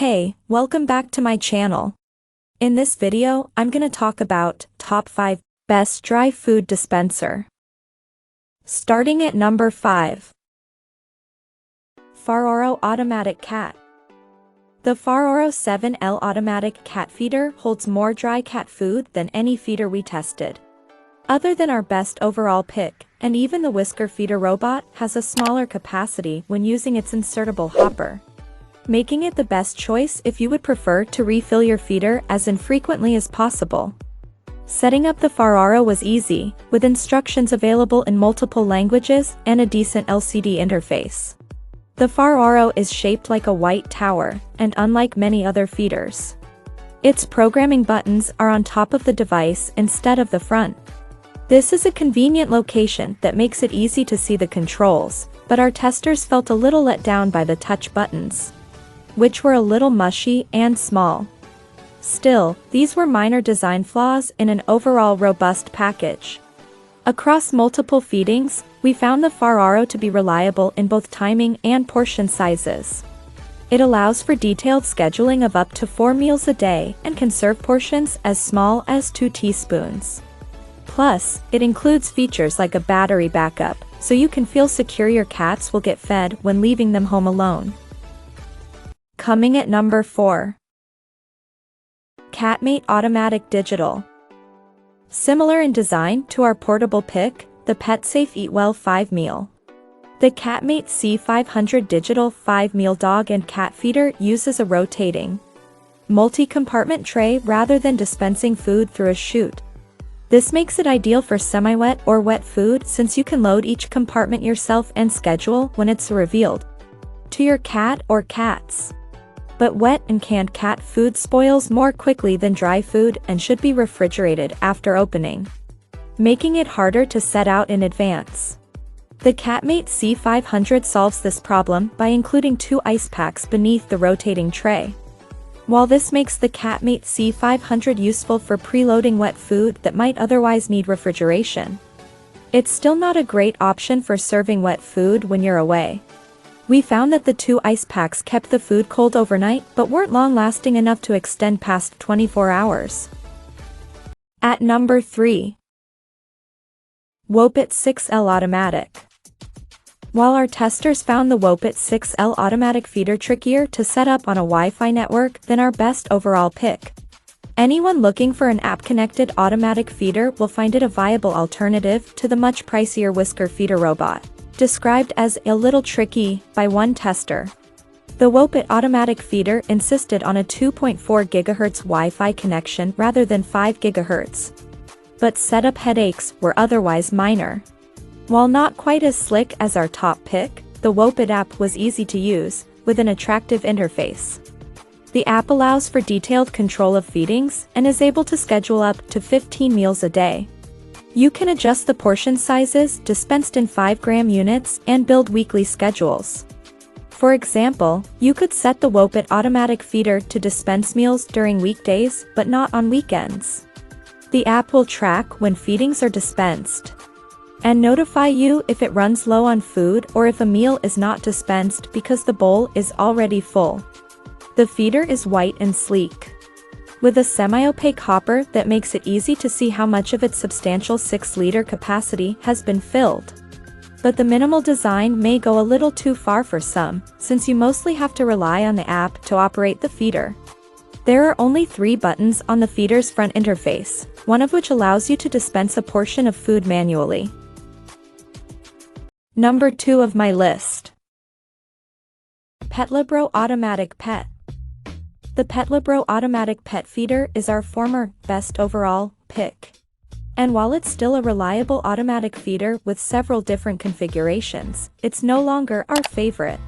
Hey, welcome back to my channel. In this video, I'm gonna talk about top 5 best dry food dispenser. Starting at number 5. Farro Automatic Cat. The Farro 7L Automatic Cat Feeder holds more dry cat food than any feeder we tested. Other than our best overall pick, and even the Whisker feeder robot has a smaller capacity when using its insertable hopper, making it the best choice if you would prefer to refill your feeder as infrequently as possible. Setting up the Farro was easy, with instructions available in multiple languages and a decent LCD interface. The Farro is shaped like a white tower, and unlike many other feeders, its programming buttons are on top of the device instead of the front. This is a convenient location that makes it easy to see the controls, but our testers felt a little let down by the touch buttons, which were a little mushy and small. Still, these were minor design flaws in an overall robust package. Across multiple feedings, we found the Farro to be reliable in both timing and portion sizes. It allows for detailed scheduling of up to 4 meals a day and can serve portions as small as 2 teaspoons. Plus, it includes features like a battery backup, so you can feel secure your cats will get fed when leaving them home alone. Coming at number 4. Catmate Automatic Digital. Similar in design to our portable pick, the PetSafe Eat Well 5 meal, the Catmate C500 Digital 5 meal dog and cat feeder uses a rotating, multi-compartment tray rather than dispensing food through a chute. This makes it ideal for semi-wet or wet food since you can load each compartment yourself and schedule when it's revealed to your cat or cats. But wet and canned cat food spoils more quickly than dry food and should be refrigerated after opening, making it harder to set out in advance. The Catmate C500 solves this problem by including 2 ice packs beneath the rotating tray. While this makes the Catmate C500 useful for preloading wet food that might otherwise need refrigeration, it's still not a great option for serving wet food when you're away. We found that the 2 ice packs kept the food cold overnight but weren't long-lasting enough to extend past 24 hours. At number 3. WopIt 6L Automatic. While our testers found the WopIt 6L Automatic feeder trickier to set up on a Wi-Fi network than our best overall pick, anyone looking for an app-connected automatic feeder will find it a viable alternative to the much pricier Whisker feeder robot, described as a little tricky by one tester. The WopIt automatic feeder insisted on a 2.4 GHz Wi-Fi connection rather than 5 GHz. But setup headaches were otherwise minor. While not quite as slick as our top pick, the WopIt app was easy to use, with an attractive interface. The app allows for detailed control of feedings and is able to schedule up to 15 meals a day. You can adjust the portion sizes dispensed in 5-gram units and build weekly schedules. For example, you could set the WopIt automatic feeder to dispense meals during weekdays but not on weekends. The app will track when feedings are dispensed and notify you if it runs low on food or if a meal is not dispensed because the bowl is already full. The feeder is white and sleek, with a semi-opaque hopper that makes it easy to see how much of its substantial 6-liter capacity has been filled. But the minimal design may go a little too far for some, since you mostly have to rely on the app to operate the feeder. There are only 3 buttons on the feeder's front interface, one of which allows you to dispense a portion of food manually. Number 2 of my list. PetLabro Automatic Pet. The PetLabro Automatic Pet Feeder is our former best overall pick. And while it's still a reliable automatic feeder with several different configurations, it's no longer our favorite.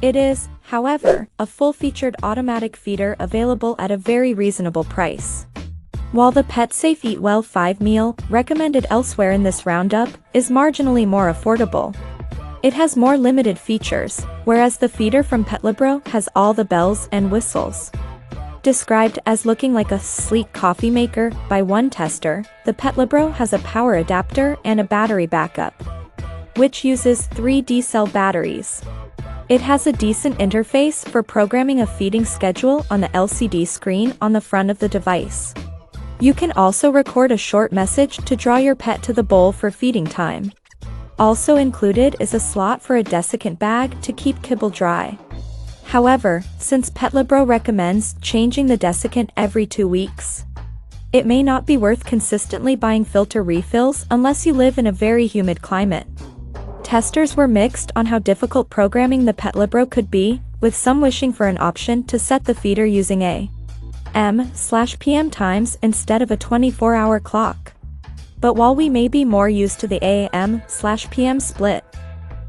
It is, however, a full-featured automatic feeder available at a very reasonable price. While the PetSafe Eat Well 5 meal, recommended elsewhere in this roundup, is marginally more affordable, it has more limited features, whereas the feeder from PetLabro has all the bells and whistles. Described as looking like a sleek coffee maker by one tester, the PetLabro has a power adapter and a battery backup, which uses 3 D-cell batteries. It has a decent interface for programming a feeding schedule on the LCD screen on the front of the device. You can also record a short message to draw your pet to the bowl for feeding time. Also included is a slot for a desiccant bag to keep kibble dry. However, since PetLabro recommends changing the desiccant every 2 weeks, it may not be worth consistently buying filter refills unless you live in a very humid climate. Testers were mixed on how difficult programming the PetLabro could be, with some wishing for an option to set the feeder using AM/PM times instead of a 24-hour clock. But while we may be more used to the AM/PM split,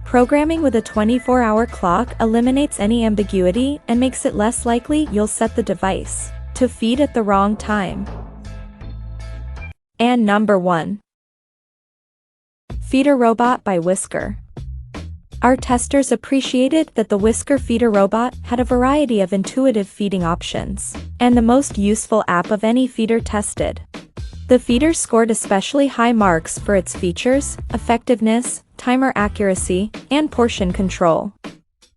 programming with a 24-hour clock eliminates any ambiguity and makes it less likely you'll set the device to feed at the wrong time. And number 1. Feeder Robot by Whisker. Our testers appreciated that the Whisker feeder robot had a variety of intuitive feeding options, and the most useful app of any feeder tested. The feeder scored especially high marks for its features, effectiveness, timer accuracy, and portion control.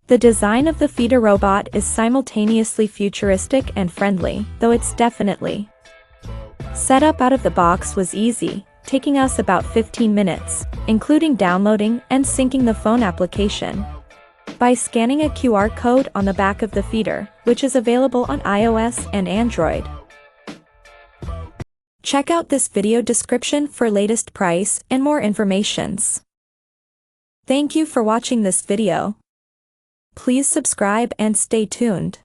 The design of the feeder robot is simultaneously futuristic and friendly, though it's definitely setup out of the box was easy, taking us about 15 minutes, including downloading and syncing the phone application by scanning a QR code on the back of the feeder, which is available on iOS and Android. Check out this video description for latest price and more informations. Thank you for watching this video. Please subscribe and stay tuned.